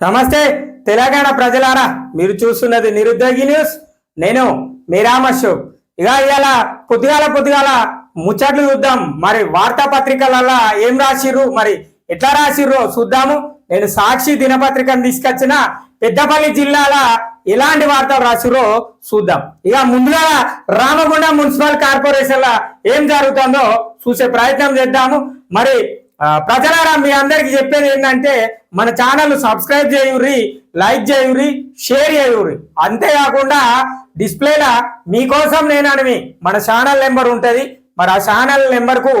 నమస్తే తెలంగాణ ప్రజలారా, మీరు చూస్తున్నది నిరుద్యోగి న్యూస్. నేను మీ రామశోక్. ఇవాళ పొద్దుగాల ముచ్చట్లు చూద్దాం. మరి వార్తాపత్రికలలో ఏం రాసిర్రు, మరి ఎట్లా రాసిర్రో చూద్దాము. నేను సాక్షి దినపత్రికను తీసుకొచ్చిన పెద్దపల్లి జిల్లాల ఎలాంటి వార్తలు రాసిర్రో చూద్దాం. ఇక ముందుగా రామగుండం మున్సిపల్ కార్పొరేషన్ లా ఏం జరుగుతుందో చూసే ప్రయత్నం చేద్దాము. మరి ప్రజలారా, మీ అందరికి చెప్పేది ఏంటంటే మన ఛానల్ సబ్స్క్రైబ్ చేయుర్రి, లైక్ చేయుర్రి, షేర్ చేయుర్రి. అంతేకాకుండా డిస్ప్లేలా మీకోసం నేనని మన ఛానల్ నెంబర్ ఉంటుంది. మరి ఆ ఛానల్ నెంబర్కు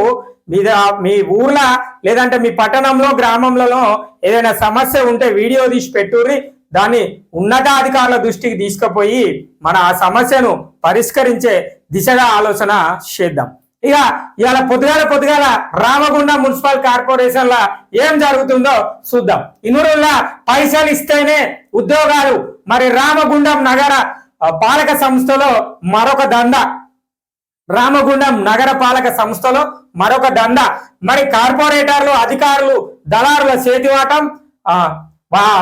మీ ఊర్లో లేదంటే మీ పట్టణంలో గ్రామంలో ఏదైనా సమస్య ఉంటే వీడియో తీసి పెట్టుర్రి. దాన్ని ఉన్నతాధికారుల దృష్టికి తీసుకుపోయి మన ఆ సమస్యను పరిష్కరించే దిశగా ఆలోచన చేద్దాం. ఇక ఇవాళ పొద్దుగాల రామగుండం మున్సిపల్ కార్పొరేషన్ లా ఏం జరుగుతుందో చూద్దాం. ఇన్నూరులా పైసలు ఇస్తేనే ఉద్యోగాలు. మరి రామగుండం నగర పాలక సంస్థలో మరొక దందా. రామగుండం నగర పాలక సంస్థలో మరొక దందా. మరి కార్పొరేటర్లు, అధికారులు, దళారుల చేతివాటం,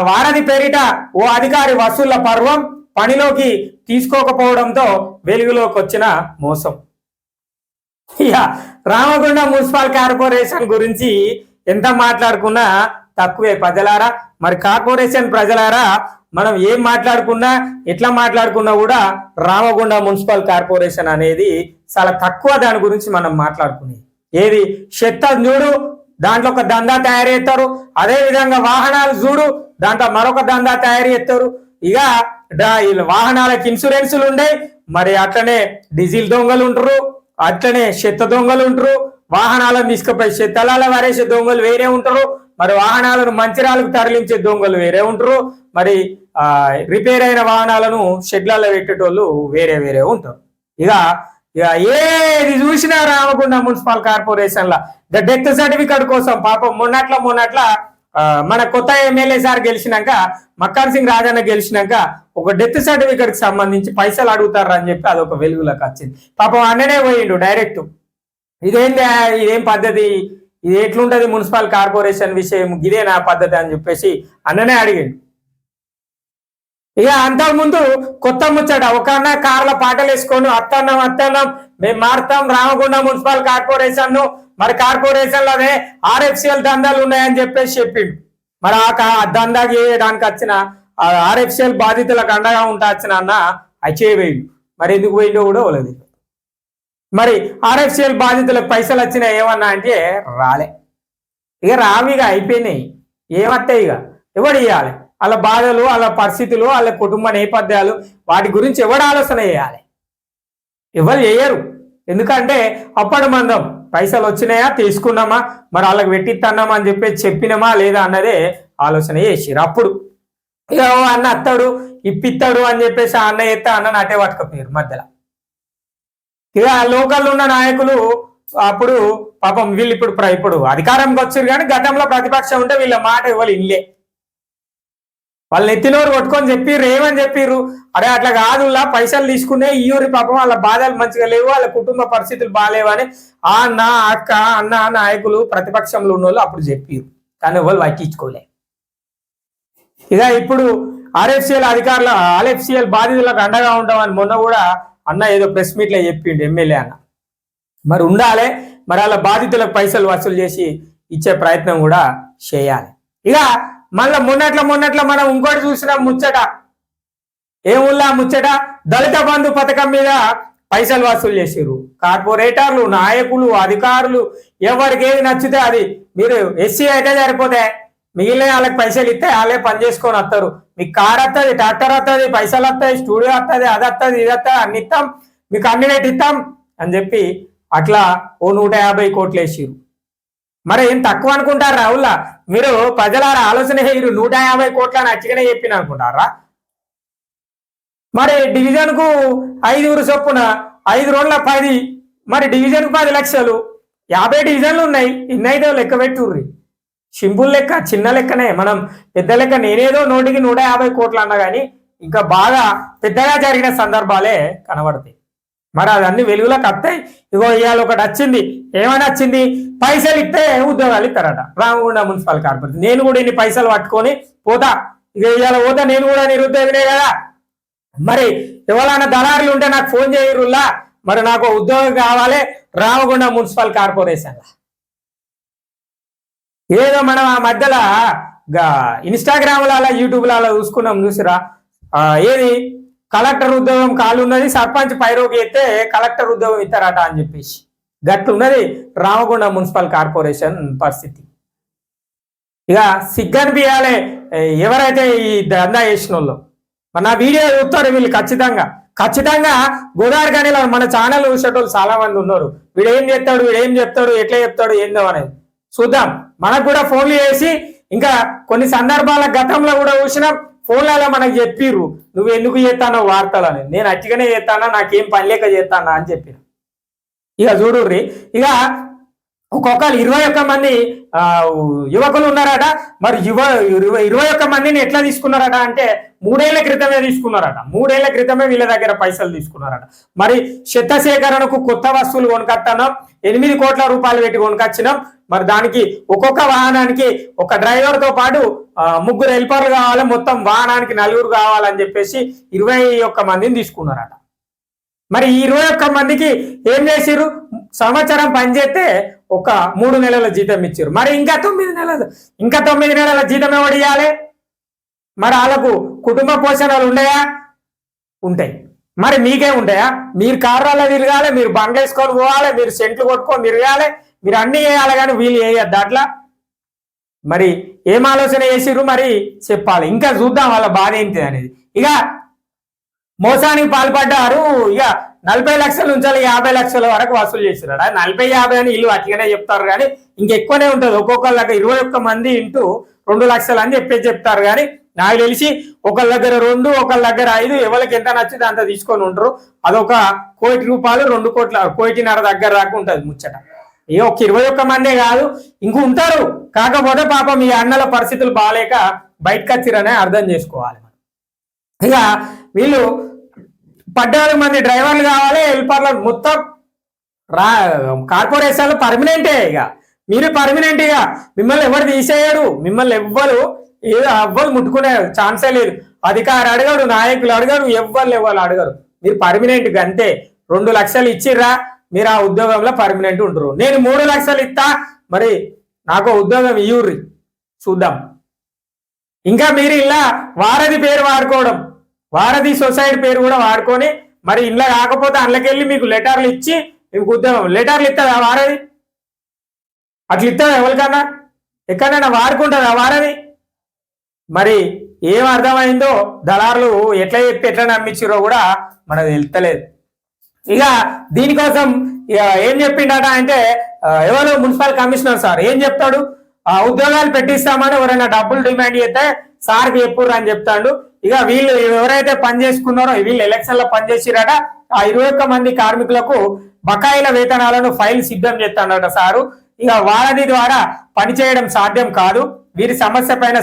వారధి పేరిట ఓ అధికారి వసూళ్ల పర్వం, పనిలోకి తీసుకోకపోవడంతో వెలుగులోకి వచ్చిన మోసం. ఇక రామగుండం మున్సిపల్ కార్పొరేషన్ గురించి ఎంత మాట్లాడుకున్నా తక్కువే ప్రజలారా. మరి కార్పొరేషన్ ప్రజలారా, మనం ఏం మాట్లాడుకున్నా ఎట్లా మాట్లాడుకున్నా కూడా రామగుండం మున్సిపల్ కార్పొరేషన్ అనేది చాలా తక్కువ. దాని గురించి మనం మాట్లాడుకునేది ఏది చెత్త చూడు, దాంట్లో ఒక దందా తయారు చేస్తారు. అదే విధంగా వాహనాలు చూడు, దాంట్లో మరొక దందా తయారు చేస్తారు. ఇక వాహనాలకు ఇన్సూరెన్సులు ఉండయి. మరి అట్లనే డీజిల్ దొంగలు ఉంటారు, అట్లనే చెత్త దొంగలు ఉంటారు. వాహనాలను తీసుకుపోయి చెత్తలాల వారేసే దొంగలు వేరే ఉంటారు. మరి వాహనాలను మంచిర్యాలకు తరలించే దొంగలు వేరే ఉంటారు. మరి రిపేర్ అయిన వాహనాలను షెడ్లలో పెట్టేటోళ్ళు వేరే ఉంటారు. ఇక ఏది చూసినా రామగుండం మున్సిపల్ కార్పొరేషన్ లా డెత్ సర్టిఫికేట్ కోసం పాపం మొన్నట్ల మన కొత్త ఎమ్మెల్యే సార్ గెలిచినాక, మక్కాన్ సింగ్ రాజన్న గెలిచినాక ఒక డెత్ సర్టిఫికేట్ కి సంబంధించి పైసలు అడుగుతారు అని చెప్పి అదొక వెలుగులోకి వచ్చింది. పాపం అన్ననే పోయిండు డైరెక్ట్. ఇదేం పద్ధతి, ఇది ఎట్లుంటది మున్సిపల్ కార్పొరేషన్ విషయం, ఇదే నా పద్ధతి అని చెప్పేసి అన్ననే అడిగాడు. ఇక అంతకుముందు కొత్త ముచ్చట, ఒక అన్న కార్ల పాటలు వేసుకొని అత్తన్నం మేము మారుతాం రామగుండం మున్సిపల్ కార్పొరేషన్ ను, మరి కార్పొరేషన్ లోనే ఆర్ఎఫ్సిఎల్ దందాలు ఉన్నాయని చెప్పేసి చెప్పిండు. మరి ఆ దందాకి వేయడానికి వచ్చిన ఆర్ఎఫ్సిఎల్ బాధితులకు అండగా ఉంటా వచ్చిన అన్న అచేవేయండు. మరి ఎందుకు పోయిండో కూడా ఓలేదు. మరి ఆర్ఎఫ్సిఎల్ బాధితులకు పైసలు వచ్చినాయి ఏమన్నా అంటే రాలే. ఇక రావిగా అయిపోయినాయి. ఏమత్తాయి ఇక ఎవడు ఇవ్వాలి? వాళ్ళ బాధలు, వాళ్ళ పరిస్థితులు, వాళ్ళ కుటుంబ నేపథ్యాలు, వాటి గురించి ఎవడు ఆలోచన చేయాలి? ఎవరు చేయరు. ఎందుకంటే అప్పటి మందం పైసలు వచ్చినాయా, తీసుకున్నామా, మరి వాళ్ళకి పెట్టిస్తున్నామా అని చెప్పి చెప్పినామా లేదా అన్నదే ఆలోచన చేసిరు. అప్పుడు ఇక అన్న అత్తాడు ఇప్పిస్తాడు అని చెప్పేసి అన్న ఎత్తే అన్న అటే పట్టుకపోయారు మధ్యలో. ఇక లోకల్ ఉన్న నాయకులు అప్పుడు పాపం వీళ్ళు ఇప్పుడు అధికారంకి వచ్చారు, కానీ గతంలో ప్రతిపక్షం ఉంటే వీళ్ళ మాట ఇవ్వాలి ఇల్లే. వాళ్ళు ఎత్తినోరు కొట్టుకొని చెప్పిర్రు, ఏమని చెప్పిర్రు, అరే అట్లా కాదులా పైసలు తీసుకునే ఈ ఊరి పాపం వాళ్ళ బాధలు మంచిగా లేవు, వాళ్ళ కుటుంబ పరిస్థితులు బాగాలేవని ఆ అన్న అక్క అన్న నాయకులు ప్రతిపక్షంలో ఉన్న వాళ్ళు అప్పుడు చెప్పిర్రు. కానీ వాళ్ళు పట్టించుకోలే. ఇక ఇప్పుడు ఆర్ఎఫ్సిఎల్ బాధితులకు అండగా ఉంటామని మొన్న కూడా అన్న ఏదో ప్రెస్ మీట్ లో చెప్పిండు ఎమ్మెల్యే అన్న. మరి ఉండాలి, మరి వాళ్ళ బాధితులకు పైసలు వసూలు చేసి ఇచ్చే ప్రయత్నం కూడా చేయాలి. ఇక మళ్ళా మొన్నట్ల మనం ఇంకోటి చూసిన ముచ్చట, ఏముల్లా ముచ్చట, దళిత బంధు పథకం మీద పైసలు వసూలు చేసిర్రు కార్పొరేటర్లు, నాయకులు, అధికారులు. ఎవరికి ఏది నచ్చితే అది, మీరు ఎస్సీ అయితే సరిపోతే మిగిలిన వాళ్ళకి పైసలు ఇస్తే వాళ్ళే పని చేసుకొని వస్తారు. మీకు కార్ వస్తుంది, ట్రాక్టర్ వస్తుంది, పైసలు వస్తాయి, స్టూడియో వస్తుంది, అది వస్తుంది, ఇది వస్తుంది, అన్ని ఇస్తాం, మీకు అన్ని రేటు ఇస్తాం అని చెప్పి అట్లా ఓ 150 కోట్లు వేసిర్రు. మరి ఏం తక్కువ అనుకుంటారా రావుల్లా? మీరు ప్రజలారా ఆలోచన చేయరు. 150 కోట్లని అచ్చిగానే చెప్పిన అనుకుంటారా? మరి డివిజన్ కు 5 చొప్పున 5 రోజుల 10, మరి డివిజన్ కు 10 లక్షలు, 50 డివిజన్లు ఉన్నాయి. ఇన్నైతే లెక్క పెట్టుర్రి. సింపుల్ లెక్క, చిన్న లెక్కనే. మనం పెద్ద లెక్క నేనేదో నోటికి 150 కోట్లు అన్నా కానీ ఇంకా బాగా పెద్దగా జరిగిన సందర్భాలే కనబడతాయి. మరి అదన్నీ వెలుగులోకి వస్తాయి. ఇగో ఇవాళ ఒకటి వచ్చింది. ఏమైనా వచ్చింది, పైసలు ఇస్తే ఉద్యోగాలు ఇస్తారట రామగుండం మున్సిపల్ కార్పొరేషన్. నేను కూడా ఇన్ని పైసలు పట్టుకొని పోతా, ఇక ఇవాళ పోతే నేను కూడా నిరుద్యోగినే కదా, మరి ఎవరైనా దళారులు ఉంటే నాకు ఫోన్ చేయరులా, మరి నాకు ఉద్యోగం కావాలి రామగుండం మున్సిపల్ కార్పొరేషన్. ఏదో మనం ఆ మధ్యలో ఇన్స్టాగ్రామ్లలో యూట్యూబ్లలో చూసిరా, ఏది కలెక్టర్ ఉద్యోగం కాలు ఉన్నది, సర్పంచ్ పైరోగి అయితే కలెక్టర్ ఉద్యోగం ఇస్తారట అని చెప్పేసి గట్లున్నది రామగుండం మున్సిపల్ కార్పొరేషన్ పరిస్థితి. ఇక సిగ్గనిపియాలి ఎవరైతే ఈ దందా చేసిన వాళ్ళు. మన వీడియో చూస్తారు వీళ్ళు ఖచ్చితంగా గోదావరి కానీ మన ఛానల్ చూసేటోళ్ళు చాలా మంది ఉన్నారు. వీడేం చెప్తాడు ఎట్లా చెప్తాడు ఏందో అనేది చూద్దాం. మనకు కూడా ఫోన్లు చేసి ఇంకా కొన్ని సందర్భాల గతంలో కూడా చూసిన ఫోన్లలో మనకు చెప్పిర్రు నువ్వు ఎందుకు చేస్తానో వార్తలు అని. నేను అట్టిగానే చేస్తానా, నాకేం పని లేక చేస్తానా అని చెప్పిన. ఇక చూడుర్రి, ఇక ఒక్కొక్కరు 21 మంది యువకులు ఉన్నారట. మరి 21 మందిని ఎట్లా తీసుకున్నారట అంటే 3 ఏళ్ల క్రితమే తీసుకున్నారట. 3 ఏళ్ల క్రితమే వీళ్ళ దగ్గర పైసలు తీసుకున్నారట. మరి చెత్త సేకరణకు కొత్త వస్తువులు కొనుకొస్తున్నాం, 8 కోట్ల రూపాయలు పెట్టి కొనుకొచ్చినాం. మరి దానికి ఒక్కొక్క వాహనానికి ఒక డ్రైవర్ తో పాటు 3 హెల్పర్లు కావాలి, మొత్తం వాహనానికి 4 కావాలని చెప్పేసి 21 మందిని తీసుకున్నారట. మరి ఈ 21 మందికి ఏం చేసిర్రు, సంవత్సరం పనిచేస్తే ఒక 3 నెలల జీతం ఇచ్చారు. మరి ఇంకా 9 నెలల జీతం ఎవరు ఇవ్వాలి? మరి వాళ్ళకు కుటుంబ పోషణలు ఉన్నాయా? ఉంటాయి. మరి మీకే ఉంటాయా? మీరు కార్లలో తిరగాలి, మీరు బండ్లు వేసుకొని పోవాలి, మీరు సెంట్లు కొట్టుకొని తిరగాలి, మీరు అన్ని చేయాలి, కానీ వీళ్ళు వేయద్దు అట్లా. మరి ఏం ఆలోచన చేసిర్రు మరి చెప్పాలి. ఇంకా చూద్దాం వాళ్ళ బాధ ఏంటి అనేది. ఇక మోసానికి పాల్పడ్డారు. ఇక 40 లక్షల నుంచి 50 లక్షల వరకు వసూలు చేసినాడు. 40-50 అని వీళ్ళు అట్లనే చెప్తారు, కానీ ఇంకెక్కువనే ఉంటుంది. ఒక్కొక్కరి దగ్గర 21 మంది ఇంటూ 2 లక్షలు అని చెప్తారు. కానీ నాకు తెలిసి ఒకళ్ళ దగ్గర 2, ఒకళ్ళ దగ్గర 5, ఎవరికి ఎంత నచ్చింది అంత తీసుకొని ఉంటారు. అదొక 1 కోటి రూపాయలు, 2 కోట్ల 1.5 కోటి దగ్గర దాకా ఉంటుంది ముచ్చట. ఏ ఒక 21 మందే కాదు, ఇంక ఉంటారు. కాకపోతే పాపం ఈ అన్నల పరిస్థితులు బాగాలేక బయటకు వచ్చిరనే అర్థం చేసుకోవాలి. ఇక వీళ్ళు 14 మంది డ్రైవర్లు కావాలి, హెల్పర్లు మొత్తం కార్పొరేషన్లు పర్మనెంటే. ఇక మీరు పర్మనెంట్, ఇక మిమ్మల్ని ఎవరు తీసేయరు, మిమ్మల్ని ఎవ్వరు ముట్టుకునే ఛాన్సే లేదు. అధికారి అడగడు, నాయకులు అడగరు, ఎవరు అడగరు. మీరు పర్మనెంట్ అంతే. 2 లక్షలు ఇచ్చిర్రా, మీరు ఆ ఉద్యోగంలో పర్మనెంట్ ఉంటారు. నేను 3 లక్షలు ఇస్తా, మరి నాకు ఉద్యోగం ఇయ్యూర్రి చూద్దాం. ఇంకా మీరు ఇలా వారధి పేరు వాడుకోవడం, వారధి సొసైటీ పేరు కూడా వాడుకొని మరి ఇంట్లో కాకపోతే అందులోకెళ్ళి మీకు లెటర్లు ఇచ్చి మీకు ఉద్యోగం లెటర్లు ఇస్తుందా వారధి? అట్లా ఇస్తుందా ఎవరికన్నా? ఎక్కడైనా వాడుకుంటుందా వారధి? మరి ఏం అర్థమైందో దళారులు ఎట్లా చెప్పి ఎట్లా నమ్మించారో కూడా మనకు తెలుస్తలేదు. ఇక దీనికోసం ఏం చెప్పిండట అంటే ఎవరు మున్సిపల్ కమిషనర్ సార్ ఏం చెప్తాడు, ఉద్యోగాలు పెట్టిస్తామని ఎవరైనా డబ్బులు డిమాండ్ చేస్తే సార్కి చెప్పుర్రు అని చెప్తాడు. ఇక వీళ్ళు ఎవరైతే పని చేసుకున్నారో వీళ్ళు ఎలక్షన్ లో పనిచేసిరట. ఆ 21 మంది కార్మికులకు బకాయిల వేతనాలను ఫైల్ సిద్ధం చేస్తాడట సారు. ఇక వారధి ద్వారా పనిచేయడం సాధ్యం కాదు, వీరి సమస్య పైన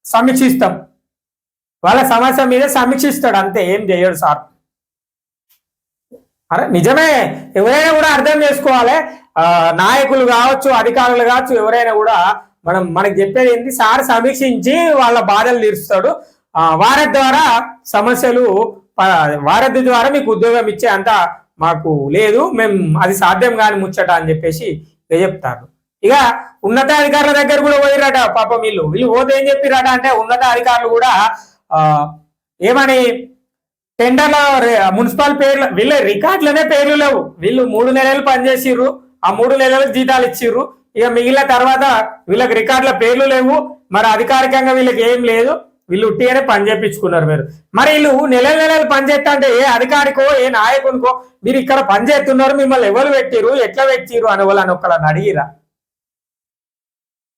సమీక్షిస్తాం, వాళ్ళ సమస్య మీద సమీక్షిస్తాడు, అంతే, ఏం చేయడు సార్. అరే నిజమే, ఎవరైనా కూడా అర్థం చేసుకోవాలి. నాయకులు కావచ్చు, అధికారులు కావచ్చు, ఎవరైనా కూడా మనకు చెప్పేది ఏంటి, సార్ సమీక్షించి వాళ్ళ బాధలు తీరుస్తాడు. వారధి ద్వారా సమస్యలు, వారధి ద్వారా మీకు ఉద్యోగం ఇచ్చే అంత మాకు లేదు, మేము అది సాధ్యం కాని ముచ్చట అని చెప్పేసి చెప్తారు. ఇక ఉన్నతాధికారుల దగ్గర కూడా పోయిరట పాపం. వీళ్ళు పోతే ఏం చెప్పిరట అంటే ఉన్నతాధికారులు కూడా ఏమని టెండర్ల మున్సిపల్ పేర్లు, వీళ్ళ రికార్డులనే పేర్లు లేవు. వీళ్ళు 3 నెలలు పనిచేసిర్రు, ఆ 3 నెలలకు జీతాలు ఇచ్చిర్రు. ఇక మిగిలిన తర్వాత వీళ్ళకి రికార్డుల పేర్లు లేవు, మరి అధికారికంగా వీళ్ళకి ఏం లేదు, వీళ్ళు ఉట్టిగానే పని చేయించుకున్నారు. మరి వీళ్ళు నెలలు పని చేస్తా అంటే ఏ అధికారికో ఏ నాయకునికో మీరు ఇక్కడ పని చేస్తున్నారు, మిమ్మల్ని ఎవరు పెట్టిరు, ఎట్లా పెట్టిరు అని వాళ్ళని ఒకళ్ళని అడిగిరా?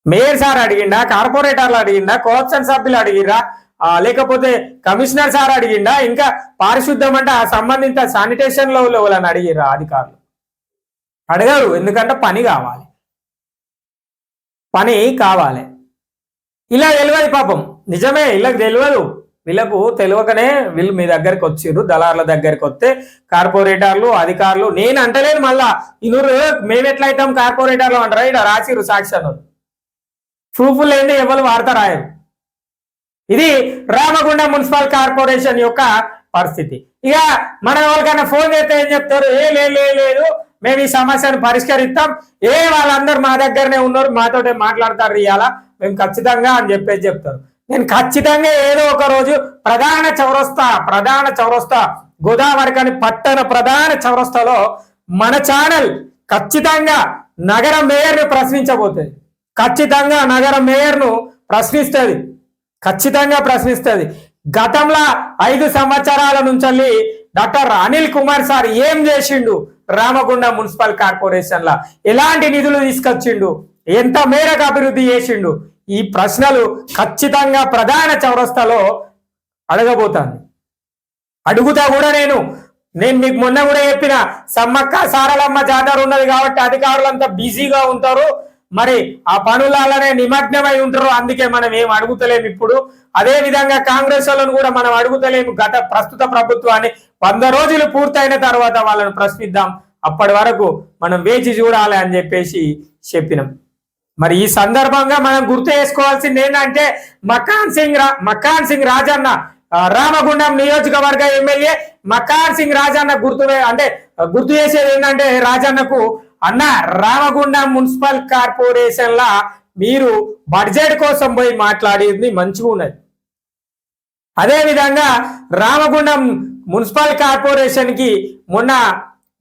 మేయర్ సార్ అడిగిండా, కార్పొరేటర్లు అడిగిండా, కోఆప్షన్ సభ్యులు అడిగిరా, లేకపోతే కమిషనర్ సార్ అడిగిండా, ఇంకా పారిశుద్ధం అంటే ఆ సంబంధిత శానిటేషన్ లో వాళ్ళని అడిగిరా? అధికారులు అడగారు, ఎందుకంటే పని కావాలి. ఇలా తెలియదు పాపం, నిజమే, వీళ్ళకి తెలియదు. వీళ్ళకు తెలియకనే వీళ్ళు మీ దగ్గరికి వచ్చిర్రు. దళారుల దగ్గరికి వస్తే కార్పొరేటర్లు, అధికారులు, నేను అంటలేదు మళ్ళా ఇనురు మేము ఎట్లయితాం కార్పొరేటర్లు అంటారా, ఇక్కడ రాసిర్రు సాక్ష్యం. ప్రూఫ్ లేని ఎవరు వాడతారాయరు. ఇది రామగుండం మున్సిపల్ కార్పొరేషన్ యొక్క పరిస్థితి. ఇక మన ఎవరికైనా ఫోన్ చేస్తే ఏం చెప్తారు, లేదు మేము ఈ సమస్యను పరిష్కరిస్తాం, వాళ్ళందరూ మా దగ్గరనే ఉన్నారు, మాతోటే మాట్లాడతారు ఇవాళ మేము ఖచ్చితంగా అని చెప్పేసి చెప్తారు. నేను ఖచ్చితంగా ఏదో ఒక రోజు ప్రధాన చౌరస్తా గోదావరికని పట్టణ ప్రధాన చౌరస్తాలో మన ఛానల్ ఖచ్చితంగా నగర మేయర్ను ప్రశ్నించబోతుంది. ఖచ్చితంగా నగర మేయర్ను ఖచ్చితంగా ప్రశ్నిస్తుంది. గతంలో 5 సంవత్సరాల నుంచి డాక్టర్ అనిల్ కుమార్ సార్ ఏం చేసిండు, రామగుండం మున్సిపల్ కార్పొరేషన్ లా ఎలాంటి నిధులు తీసుకొచ్చిండు, ఎంత మేరకు అభివృద్ధి చేసిండు, ఈ ప్రశ్నలు ఖచ్చితంగా ప్రధాన చౌరస్తాలో అడగబోతాను. అడుగుతా కూడా నేను మీకు మొన్న కూడా చెప్పిన, సమ్మక్క సారలమ్మ జాతర ఉన్నది కాబట్టి అధికారులంతా బిజీగా ఉంటారు, మరి ఆ పనులనే నిమగ్నమై ఉంటారు, అందుకే మనం ఏం అడుగుతలేము. ఇప్పుడు అదే విధంగా కాంగ్రెస్ వాళ్ళను కూడా మనం అడుగుతలేము. ప్రస్తుత ప్రభుత్వాన్ని 100 రోజులు పూర్తయిన తర్వాత వాళ్ళను ప్రశ్నిద్దాం, అప్పటి వరకు మనం వేచి చూడాలి అని చెప్పేసి చెప్పినాం. మరి ఈ సందర్భంగా మనం గుర్తు చేసుకోవాల్సింది ఏంటంటే మక్కాన్ సింగ్ రాజన్న రామగుండం నియోజకవర్గ ఎమ్మెల్యే మక్కాన్ సింగ్ రాజన్న గుర్తు చేసేది ఏంటంటే, రాజన్నకు అన్న రామగుండం మున్సిపల్ కార్పొరేషన్ లా మీరు బడ్జెట్ కోసం పోయి మాట్లాడేది మంచిగా ఉన్నది. అదే విధంగా రామగుండం మున్సిపల్ కార్పొరేషన్ కి మొన్న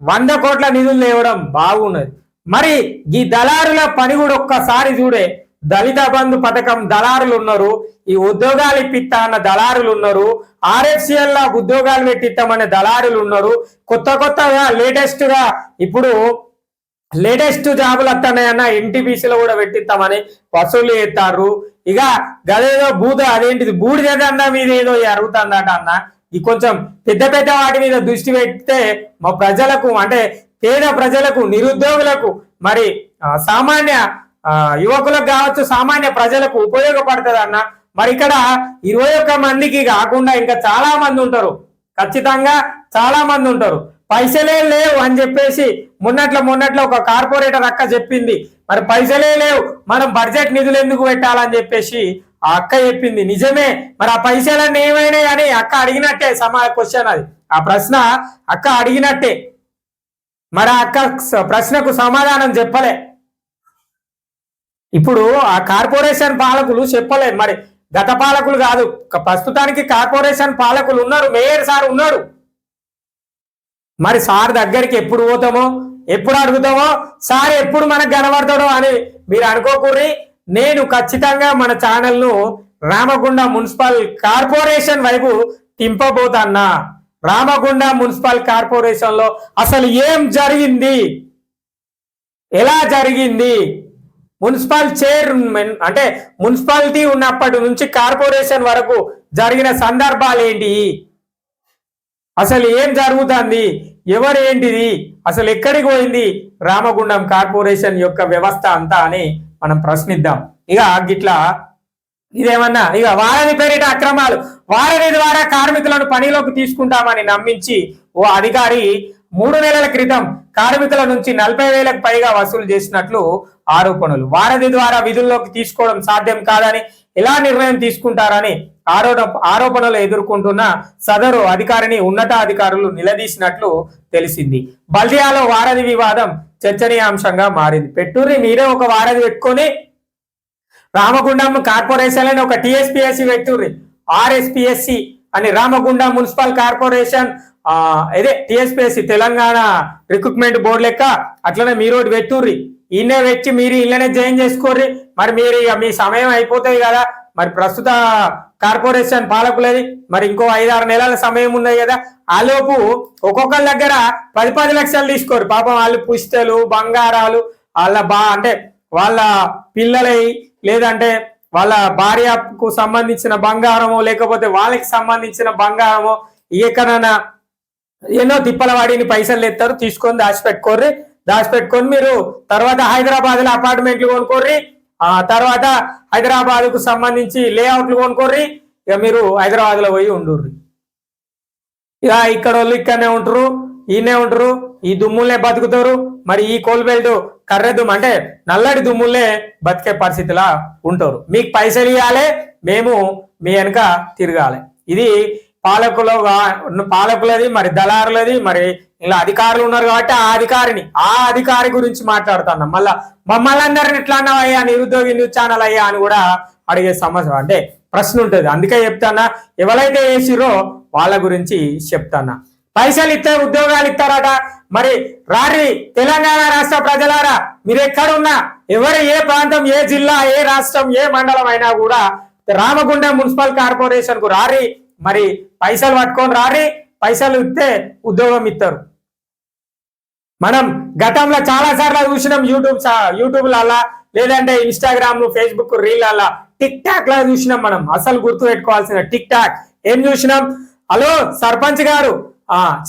100 కోట్ల నిధులు లేవడం బాగున్నది. మరి ఈ దళారుల పని కూడా ఒక్కసారి చూడే. దళిత బంధు పథకం దళారులు ఉన్నారు, ఈ ఉద్యోగాలు ఇప్పిస్తా అన్న దళారులు ఉన్నారు, RFCL లా ఉద్యోగాలు పెట్టిస్తామనే దళారులు ఉన్నారు, కొత్తగా లేటెస్ట్ జాబులు వస్తున్నాయన్న NTPCలో కూడా పెట్టిస్తామని వసూలు చేస్తారు. ఇక గదేదో అదేంటిది బూడిదన్న మీద ఏదో అరుగుతుందట అన్న. ఈ కొంచెం పెద్ద వాటి మీద దృష్టి పెడితే మా ప్రజలకు, అంటే పేద ప్రజలకు, నిరుద్యోగులకు, మరి సామాన్య యువకులకు కావచ్చు, సామాన్య ప్రజలకు ఉపయోగపడుతుంది అన్న. మరి ఇక్కడ 21 మందికి కాకుండా ఇంకా చాలా మంది ఉంటారు, ఖచ్చితంగా చాలా మంది ఉంటారు. పైసలే లేవు అని చెప్పేసి మొన్నట్లో ఒక కార్పొరేటర్ అక్క చెప్పింది. మరి పైసలే లేవు, మనం బడ్జెట్ నిధులు ఎందుకు పెట్టాలని చెప్పేసి ఆ అక్క చెప్పింది. నిజమే, మరి ఆ పైసలన్నీ ఏమైనాయి అని అక్క అడిగినట్టే క్వశ్చన్ అది. ఆ ప్రశ్న అక్క అడిగినట్టే, మరి ఆ అక్క ప్రశ్నకు సమాధానం చెప్పలే. ఇప్పుడు ఆ కార్పొరేషన్ పాలకులు చెప్పలేదు, మరి గత పాలకులు కాదు, ప్రస్తుతానికి కార్పొరేషన్ పాలకులు ఉన్నారు, మేయర్ సార్ ఉన్నాడు. మరి సార్ దగ్గరికి ఎప్పుడు పోతామో, ఎప్పుడు అడుగుతామో, సార్ ఎప్పుడు మనకు కనబడతాడో అని మీరు అనుకోకూర్రి. నేను ఖచ్చితంగా మన ఛానల్ను రామగుండం మున్సిపల్ కార్పొరేషన్ వైపు తింపబోతాన్నా. రామగుండం మున్సిపల్ కార్పొరేషన్ లో అసలు ఏం జరిగింది, ఎలా జరిగింది, మున్సిపల్ చైర్మన్ అంటే మున్సిపాలిటీ ఉన్నప్పటి నుంచి కార్పొరేషన్ వరకు జరిగిన సందర్భాలు ఏంటి, అసలు ఏం జరుగుతుంది, ఎవరేంటిది, అసలు ఎక్కడికి పోయింది రామగుండం కార్పొరేషన్ యొక్క వ్యవస్థ అంతా అని మనం ప్రశ్నిద్దాం. ఇక గిట్లా ఇదేమన్నా ఇక వారధి పేరిట అక్రమాలు, వారధి ద్వారా కార్మికులను పనిలోకి తీసుకుంటామని నమ్మించి ఓ అధికారి 3 నెలల క్రితం కార్మికుల నుంచి 40,000కు పైగా వసూలు చేసినట్లు ఆరోపణలు. వారధి ద్వారా విధుల్లోకి తీసుకోవడం సాధ్యం కాదని ఎలా నిర్ణయం తీసుకుంటారని ఆరోపణలు ఎదుర్కొంటున్న సదరు అధికారిని ఉన్నతాధికారులు నిలదీసినట్లు తెలిసింది. బల్దియాలో వారధి వివాదం చర్చనీయాంశంగా మారింది. పెట్టుర్రి మీరే ఒక వారధి పెట్టుకొని రామగుండం కార్పొరేషన్ అని ఒక TSPSC పెట్టుర్రి, RSPSC అని రామగుండం మున్సిపల్ కార్పొరేషన్ ఇదే TSPSC తెలంగాణ రిక్రూట్మెంట్ బోర్డు లెక్క అట్లనే మీరు ఒకటి పెట్టుర్రి. ఈయనే పెట్టి మీరు ఇళ్ళనే జాయిన్ చేసుకోర్రి. మరి మీరు ఇక మీ సమయం అయిపోతాయి కదా, మరి ప్రస్తుత కార్పొరేషన్ పాలకులది మరి ఇంకో 5-6 నెలల సమయం ఉన్నాయి కదా, ఆలోపు ఒక్కొక్కరి దగ్గర 10-10 లక్షలు తీసుకోరు. పాపం వాళ్ళు పుస్తలు, బంగారాలు, అంటే వాళ్ళ పిల్లలై లేదంటే వాళ్ళ భార్యకు సంబంధించిన బంగారమో లేకపోతే వాళ్ళకి సంబంధించిన బంగారమో ఎక్కడైనా ఎన్నో తిప్పల వాడిని పైసలు ఎత్తారు, తీసుకొని దాచిపెట్టుకొని మీరు తర్వాత హైదరాబాద్ లో అపార్ట్మెంట్లు కొనుక్కోర్రి, తర్వాత హైదరాబాద్ కు సంబంధించి లేఅవుట్లు కొనుక్కోర్రి, ఇక మీరు హైదరాబాద్ లో పోయి ఉండుర్రి. ఇక ఇక్కడ వాళ్ళు ఇక్కడనే ఉంటారు, ఈయనే ఉంటారు, ఈ దుమ్ములే బతుకుతారు. మరి ఈ కోల్ బెల్ట్ కర్రె దుమ్ము అంటే నల్లటి దుమ్ములే బతికే పరిస్థితిలా ఉంటారు. మీకు పైసలు ఇవ్వాలి, మేము మీ వెనక తిరగాలి. ఇది పాలకులది, మరి దళారులది, మరి ఇలా అధికారులు ఉన్నారు కాబట్టి ఆ అధికారి గురించి మాట్లాడుతున్నాం. మమ్మల్ని అందరిని ఎట్లా అన్నావయ్యా నిరుద్యోగి న్యూస్ ఛానల్ అయ్యా అని కూడా అడిగే సమస్య అంటే ప్రశ్న ఉంటుంది. అందుకే చెప్తానా, ఎవరైతే వేసిరో వాళ్ళ గురించి చెప్తానా. పైసలు ఇస్తే ఉద్యోగాలు ఇస్తారట. మరి రారి తెలంగాణ రాష్ట్ర ప్రజలారా, మీరు ఎక్కడున్నా, ఎవరు ఏ ప్రాంతం, ఏ జిల్లా, ఏ రాష్ట్రం, ఏ మండలం అయినా కూడా రామగుండం మున్సిపల్ కార్పొరేషన్ కు రారి, మరి పైసలు పట్టుకొని రారి, పైసలు ఇస్తే ఉద్యోగం ఇస్తారు. మనం గతంలో చాలా సార్లు చూసినాం, యూట్యూబ్లల్లా, లేదంటే ఇన్స్టాగ్రామ్, ఫేస్బుక్ రీళ్ళల్లా, టిక్ టాక్ లా చూసినాం. మనం అసలు గుర్తు పెట్టుకోవాల్సిన టిక్ టాక్ ఏం చూసినాం? హలో సర్పంచ్ గారు,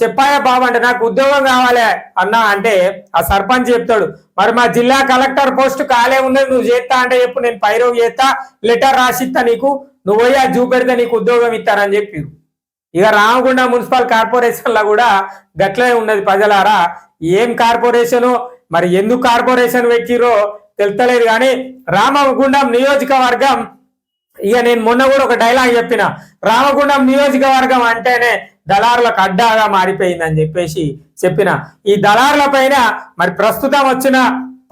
చెప్పాయా బాబు అంటే నాకు ఉద్యోగం కావాలి అన్నా అంటే ఆ సర్పంచ్ చెప్తాడు, మరి మా జిల్లా కలెక్టర్ పోస్ట్ ఖాళీ ఉన్నది, నువ్వు చేస్తా అంటే చెప్పు, నేను పైరవ్ చేస్తా, లెటర్ రాసిస్తా నీకు, నువ్వు పోయి అది చూపెడితే నీకు ఉద్యోగం ఇస్తారని చెప్పి. ఇక రామగుండం మున్సిపల్ కార్పొరేషన్ లా కూడా గట్లనే ఉన్నది. ప్రజలారా, ఏం కార్పొరేషను, మరి ఎందుకు కార్పొరేషన్ పెట్టిరో తెలుస్తలేదు. కానీ రామగుండం నియోజకవర్గం, ఇక నేను మొన్న కూడా ఒక డైలాగ్ చెప్పిన, రామగుండం నియోజకవర్గం అంటేనే దళారులకు అడ్డాగా మారిపోయిందని చెప్పిన. ఈ దళారుల పైన మరి ప్రస్తుతం వచ్చిన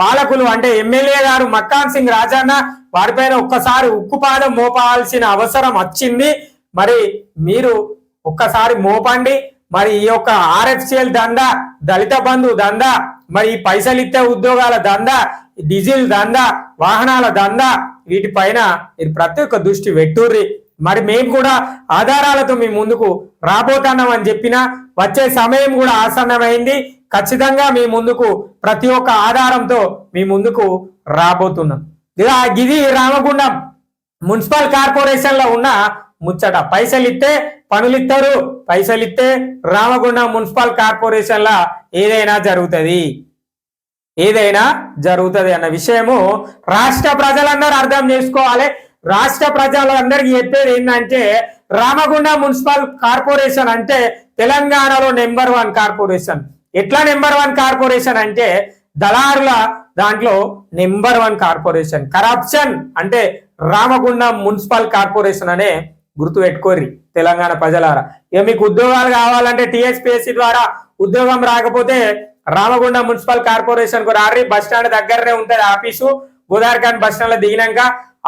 పాలకులు అంటే ఎమ్మెల్యే గారు మక్కాన్ సింగ్ రాజన్న, వారిపైన ఒక్కసారి ఉక్కుపాదం మోపాల్సిన అవసరం వచ్చింది. మరి మీరు ఒక్కసారి మోపండి. మరి ఈ యొక్క RFCL దందా, దళిత బంధు దందా, మరి ఈ పైసలు ఇచ్చే ఉద్యోగాల దందా, డీజిల్ దందా, వాహనాల దందా, వీటిపైన మీరు ప్రత్యేక దృష్టి పెట్టుర్రి. మరి మేము కూడా ఆధారాలతో మీ ముందుకు రాబోతున్నాం అని చెప్పినా, వచ్చే సమయం కూడా ఆసన్నమైంది. ఖచ్చితంగా మీ ముందుకు ప్రతి ఒక్క ఆధారంతో మీ ముందుకు రాబోతున్నాం. ఇది రామగుండం మున్సిపల్ కార్పొరేషన్ లో ఉన్న ముచ్చట. పైసలు ఇస్తే పనులు ఇస్తారు, పైసలు ఇస్తే రామగుండం మున్సిపల్ కార్పొరేషన్ లా ఏదైనా జరుగుతుంది అన్న విషయము రాష్ట్ర ప్రజలందరూ అర్థం చేసుకోవాలి. రాష్ట్ర ప్రజలందరికీ చెప్పేది ఏంటంటే, రామగుండం మున్సిపల్ కార్పొరేషన్ అంటే తెలంగాణలో నెంబర్ 1 కార్పొరేషన్. ఎట్లా నెంబర్ 1 కార్పొరేషన్ అంటే దళారుల దాంట్లో నెంబర్ 1 కార్పొరేషన్. కరప్షన్ అంటే రామగుండం మున్సిపల్ కార్పొరేషన్ అనే గుర్తు పెట్టుకోర్రి తెలంగాణ ప్రజలారా. ఇక మీకు ఉద్యోగాలు కావాలంటే TSPSC ద్వారా ఉద్యోగం రాకపోతే రామగుండం మున్సిపల్ కార్పొరేషన్ కు రారి. బస్ స్టాండ్ దగ్గరనే ఉంటది ఆఫీసు. గోదావరిఖాన్ బస్ స్టాండ్ లో దిగినాక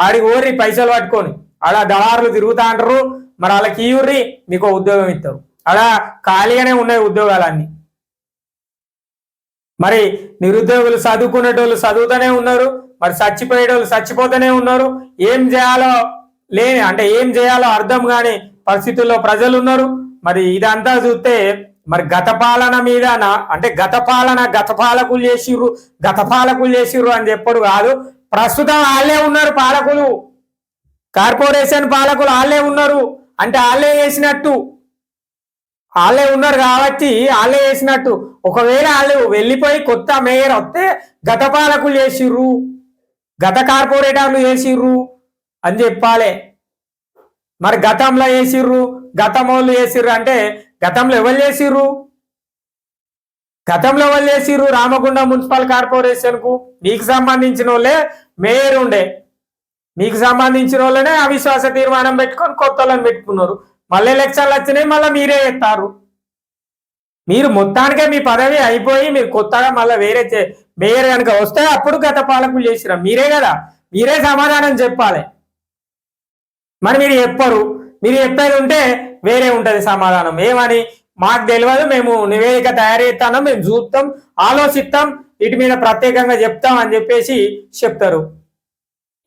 ఆడికి ఓర్రి, పైసలు పట్టుకొని అలా దళారులు తిరుగుతా అంటారు. మరి వాళ్ళకి ఇవ్వర్రి, మీకు ఉద్యోగం ఇస్తారు. అలా ఖాళీగానే ఉన్నాయి ఉద్యోగాలన్నీ. మరి నిరుద్యోగులు చదువుకునేటోళ్ళు చదువుతూనే ఉన్నారు, మరి చచ్చిపోయేటోళ్ళు చచ్చిపోతూనే ఉన్నారు. ఏం చేయాలో అర్థం కాని పరిస్థితుల్లో ప్రజలు ఉన్నారు. మరి ఇదంతా చూస్తే మరి గత పాలన మీద అంటే గత పాలకులు చేసిర్రు అని చెప్పడు కాదు. ప్రస్తుతం వాళ్ళే ఉన్నారు పాలకులు, కార్పొరేషన్ పాలకులు వాళ్ళే ఉన్నారు. అంటే వాళ్ళే ఉన్నారు కాబట్టి వాళ్ళే చేసినట్టు. ఒకవేళ వాళ్ళు వెళ్ళిపోయి కొత్త మేయర్ వస్తే గత పాలకులు చేసిర్రు, గత కార్పొరేటర్లు చేసిర్రు అని చెప్పాలి. మరి గతంలో గతంలో చేసిర్రు అంటే గతంలో ఎవరు చేసిర్రు? రామగుండం మున్సిపల్ కార్పొరేషన్ కు మీకు సంబంధించిన వాళ్ళే మేయర్ ఉండే, మీకు సంబంధించిన వాళ్ళనే అవిశ్వాస తీర్మానం పెట్టుకొని కొత్త వాళ్ళని పెట్టుకున్నారు. మళ్ళీ ఎలక్షన్లు వచ్చినాయి, మళ్ళీ మీరే ఎత్తారు. మీరు మొత్తానికే మీ పదవి అయిపోయి మీరు కొత్తగా మళ్ళీ వేరే మేయర్ కనుక వస్తే అప్పుడు గత పాలకులు చేసిరా మీరే కదా, మీరే సమాధానం చెప్పాలి. మరి మీరు చెప్పేది ఉంటే వేరే ఉంటది సమాధానం. ఏమని మాకు తెలియదు, మేము నివేదిక తయారు చేస్తాం, మేము చూస్తాం, ఆలోచిస్తాం, వీటి మీద ప్రత్యేకంగా చెప్తాం అని చెప్తారు.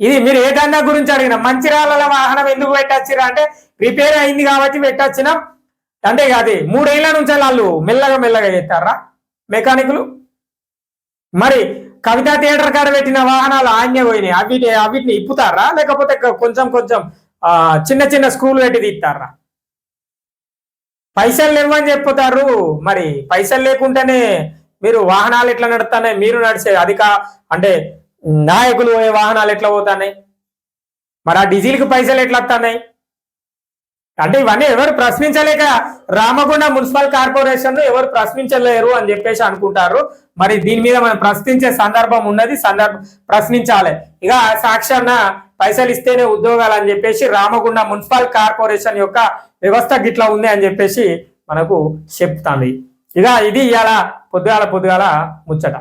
ఇది మీరు ఏ దందా గురించి అడిగినా, మంచిర్యాల వాహనం ఎందుకు పెట్టచ్చిరా అంటే రిపేర్ అయింది కాబట్టి పెట్టచ్చినాం. అంటే అది 3 ఏళ్ల నుంచి వాళ్ళు మెల్లగా చేస్తారా మెకానికులు? మరి కవితా థియేటర్ కాడ పెట్టిన వాహనాలు ఆజ్ఞ పోయినాయి, అవిటిని ఇప్పుతారా? లేకపోతే కొంచెం చిన్న స్క్రూలు పెట్టి తీస్తారా? పైసలు లేవని చెప్పుతారు. మరి పైసలు లేకుంటేనే మీరు వాహనాలు ఎట్లా నడుస్తున్నాయి? మీరు నడిచే అంటే నాయకులు పోయే వాహనాలు ఎట్లా పోతున్నాయి? మరి ఆ డీజిల్కి పైసలు ఎట్లా వస్తున్నాయి? అంటే ఇవన్నీ ఎవరు ప్రశ్నించలేక రామగుండం మున్సిపల్ కార్పొరేషన్ ఎవరు ప్రశ్నించలేరు అని చెప్పేసి అనుకుంటారు. మరి దీని మీద మనం ప్రశ్నించే సందర్భం ఉన్నది, ప్రశ్నించాలి. ఇక సాక్షాన్న పైసలు ఇస్తేనే ఉద్యోగాలు అని చెప్పేసి రామగుండం మున్సిపల్ కార్పొరేషన్ యొక్క వ్యవస్థ గిట్లా ఉంది అని చెప్పేసి మనకు చెప్తాంది. ఇక ఇది ఇవాళ పొద్దుగాల ముచ్చట.